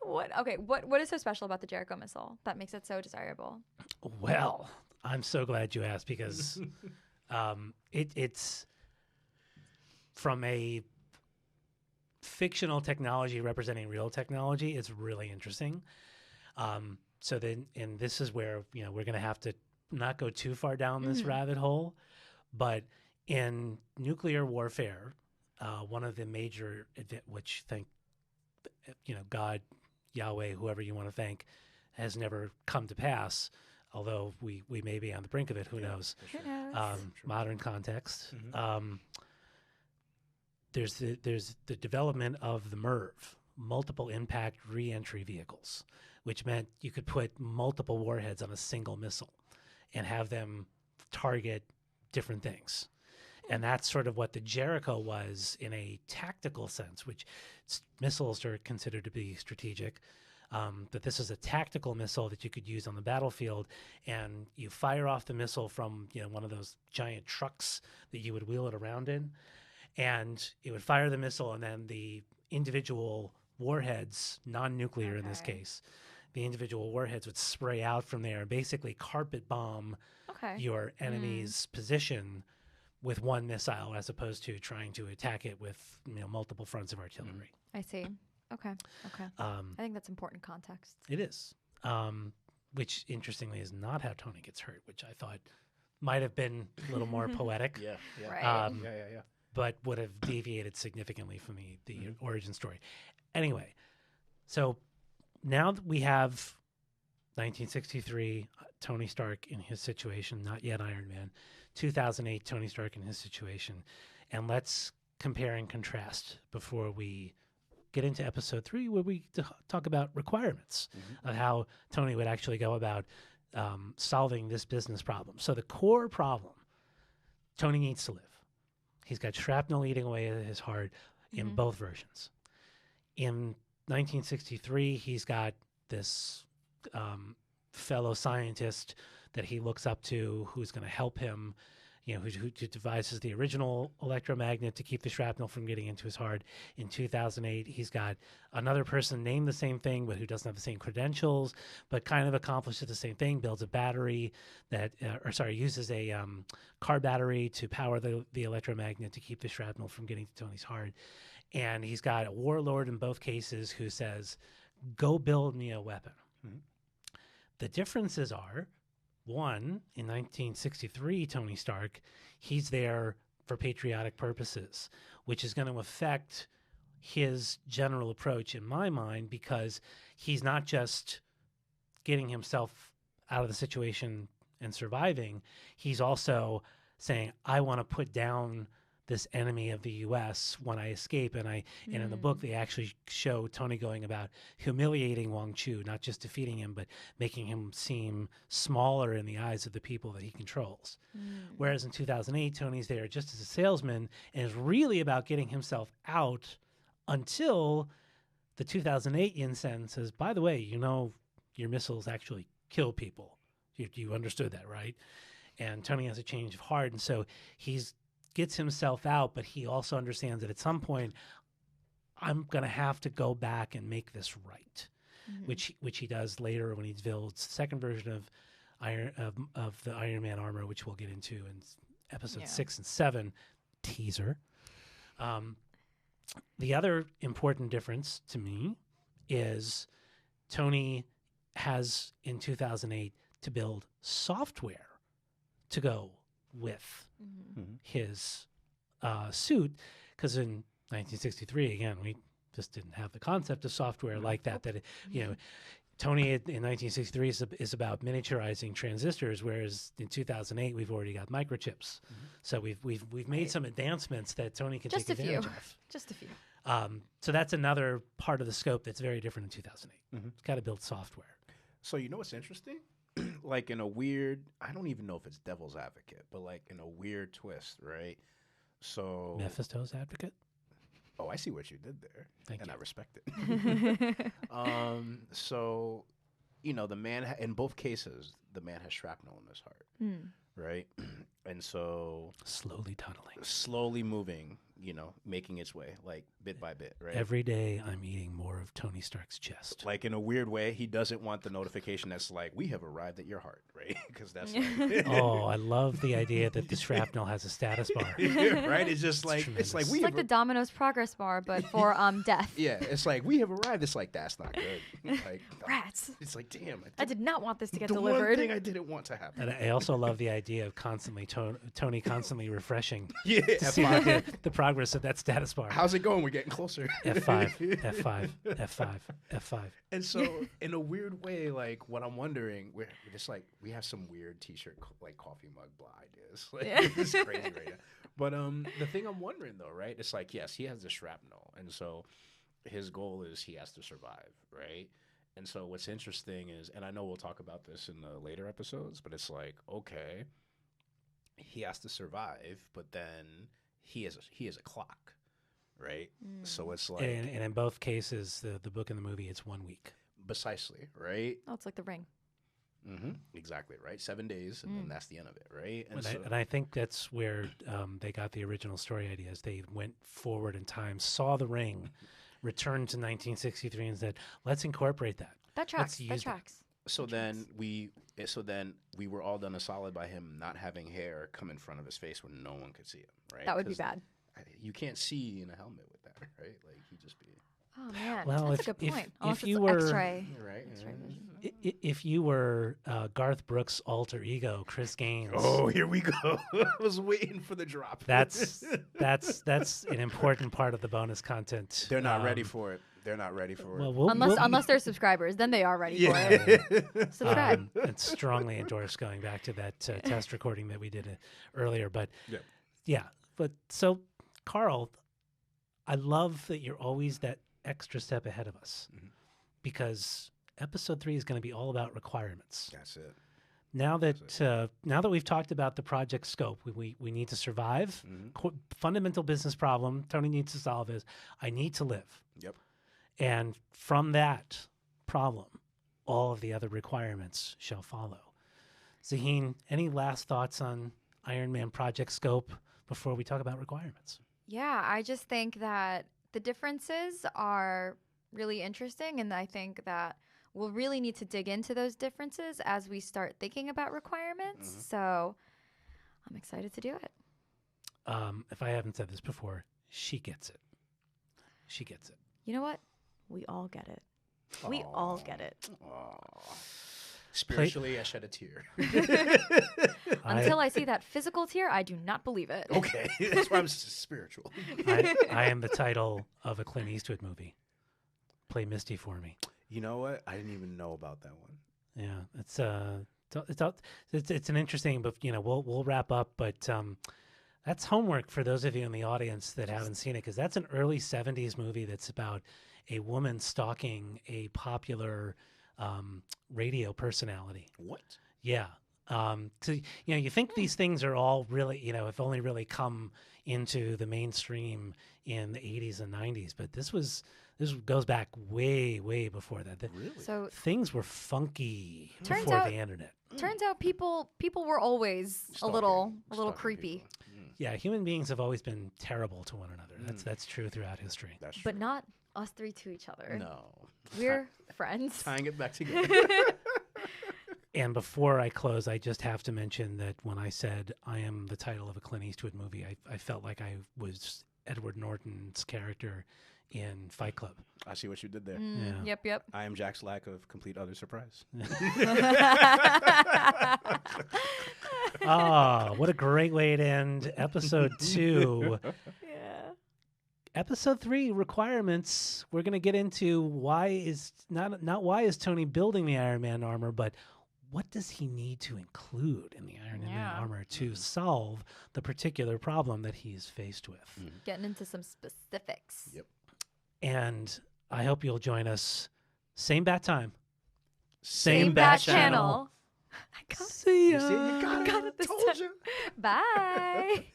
What is so special about the Jericho missile that makes it so desirable? Well, I'm so glad you asked because it's from a fictional technology representing real technology. It's really interesting. So then, and this is where we're going to have to not go too far down this rabbit hole, but in nuclear warfare, one of the major which thank God, Yahweh, whoever you want to thank, has never come to pass. Although we may be on the brink of it, who knows? Who knows? Modern context. There's the development of the MIRV, multiple impact reentry vehicles, which meant you could put multiple warheads on a single missile and have them target different things. And that's sort of what the Jericho was in a tactical sense, which missiles are considered to be strategic. But this is a tactical missile that you could use on the battlefield, and you fire off the missile from one of those giant trucks that you would wheel it around in, and it would fire the missile, and then the individual warheads, non-nuclear in this case, the individual warheads would spray out from there and basically carpet bomb your enemy's position with one missile, as opposed to trying to attack it with multiple fronts of artillery. I see. Okay. I think that's important context. It is, which interestingly is not how Tony gets hurt, which I thought might have been a little more poetic. Yeah. Right. But would have deviated significantly from the origin story. Anyway, so now that we have 1963, Tony Stark in his situation, not yet Iron Man, 2008, Tony Stark in his situation, and let's compare and contrast before we get into episode 3, where we talk about requirements of how Tony would actually go about solving this business problem. So the core problem, Tony needs to live. He's got shrapnel eating away at his heart in both versions. In 1963, he's got this fellow scientist that he looks up to who's going to help him, who devises the original electromagnet to keep the shrapnel from getting into his heart. In 2008, he's got another person named the same thing, but who doesn't have the same credentials, but kind of accomplishes the same thing, builds a battery uses a car battery to power the electromagnet to keep the shrapnel from getting to Tony's heart. And he's got a warlord in both cases who says, go build me a weapon. The differences are, one, in 1963, Tony Stark, he's there for patriotic purposes, which is going to affect his general approach in my mind, because he's not just getting himself out of the situation and surviving. He's also saying, I want to put down this enemy of the U.S. when I escape. And in the book, they actually show Tony going about humiliating Wong Chu, not just defeating him, but making him seem smaller in the eyes of the people that he controls. Whereas in 2008, Tony's there just as a salesman and is really about getting himself out until the 2008 Yin Sen says, by the way, your missiles actually kill people. You understood that, right? And Tony has a change of heart. And so he's gets himself out, but he also understands that at some point, I'm going to have to go back and make this right, which he does later when he builds the second version of the Iron Man armor, which we'll get into in episode 6 and 7, teaser. The other important difference to me is Tony has, in 2008, to build software to go with his suit, because in 1963, again, we just didn't have the concept of software like that. Tony in 1963 is about miniaturizing transistors, whereas in 2008 we've already got microchips. So we've made some advancements that Tony can take advantage of. Just a few. So that's another part of the scope that's very different in 2008. It's got to build software. So what's interesting? Like in a weird, I don't even know if it's devil's advocate, but like in a weird twist, right? So Mephisto's advocate? Oh, I see what you did there. Thank you. I respect it. So, the man, in both cases, the man has shrapnel in his heart, right? And so slowly tunneling. Slowly moving, making its way like bit by bit, right? Every day I'm eating more of Tony Stark's chest. Like in a weird way, he doesn't want the notification that's like, we have arrived at your heart, right? Because that's like, Oh, I love the idea that the shrapnel has a status bar. right? It's just like tremendous. we It's like the Domino's progress bar, but for death. yeah, it's like we have arrived. It's like that's not good. Like Rats. it's like damn, I did not want this to get the one delivered. thing I didn't want to happen. And I also love the idea of constantly Tony constantly refreshing Yeah, to see the progress of that status bar. how's it going? We're getting closer. F5, F5, F5, F5. And so, in a weird way, like what I'm wondering, we're just like we have some weird T-shirt, like coffee mug, blah ideas. Like, Yeah. it's crazy right now. But the thing I'm wondering though, right? It's like yes, he has the shrapnel, and so his goal is he has to survive, right? And so what's interesting is, and I know we'll talk about this in the later episodes, but it's like okay, he has to survive, but then he is a clock, right? So it's like And in both cases, the book and the movie, it's 1 week. precisely, right? Oh, it's like the ring. Exactly, right? 7 days, and then that's the end of it, right? And I think that's where they got the original story ideas. They went forward in time, saw the ring, returned to 1963, and said, "Let's incorporate that." That tracks. That use that. tracks. so then we were all done a solid by him not having hair come in front of his face when no one could see him, right? That would be 'Cause bad. You can't see in a helmet with that, right? Like he'd just be Oh man, Well, that's a if- good point. if Unless you it's were- X-ray. right. X-ray vision. If you were Garth Brooks' alter ego, Chris Gaines, Oh, here we go. I was waiting for the drop. that's an important part of the bonus content. They're not ready for it. They're not ready for Well, it. Unless they're subscribers, then they are ready for Yeah. it. Subscribe. and strongly endorse going back to that test recording that we did earlier. But yeah. But so, Carl, I love that you're always that extra step ahead of us because episode 3 is going to be all about requirements. That's it. Now that we've talked about the project scope, we need to survive. Fundamental business problem Tony needs to solve is I need to live. Yep. And from that problem, all of the other requirements shall follow. Zaheen, any last thoughts on Iron Man project scope before we talk about requirements? Yeah, I just think that the differences are really interesting, and I think that we'll really need to dig into those differences as we start thinking about requirements. So I'm excited to do it. If I haven't said this before, she gets it. She gets it. You know what? We all get it. We all get it. Spiritually, I shed a tear. Until I see that physical tear, I do not believe it. Okay, that's why I'm spiritual. I am the title of a Clint Eastwood movie. Play Misty for me. You know what? I didn't even know about that one. Yeah, it's an interesting, but we'll wrap up. But that's homework for those of you in the audience that haven't seen it, because that's an early '70s movie that's about a woman stalking a popular radio personality. What? Yeah. You think these things are all really, have only really come into the mainstream in the 80s and 90s, but this goes back way, way before that. Really? So Things were funky Turns before out- the internet. turns out people were always a little Stalking creepy, people. Yeah, human beings have always been terrible to one another. That's true throughout history. That's but true. not us three to each other. No. We're friends. Tying it back together. And before I close, I just have to mention that when I said I am the title of a Clint Eastwood movie, I felt like I was Edward Norton's character in Fight Club. I see what you did there. Yeah. Yep. I am Jack's lack of complete other surprise. What a great way to end episode 2. Yeah. Episode 3, requirements. We're going to get into why is Tony building the Iron Man armor, but what does he need to include in the Iron Man armor to solve the particular problem that he's faced with. Getting into some specifics. Yep. And I hope you'll join us. Same bat time. Same bat channel. I got it. See ya. You see, you got it. Got it this Told time. you. Bye.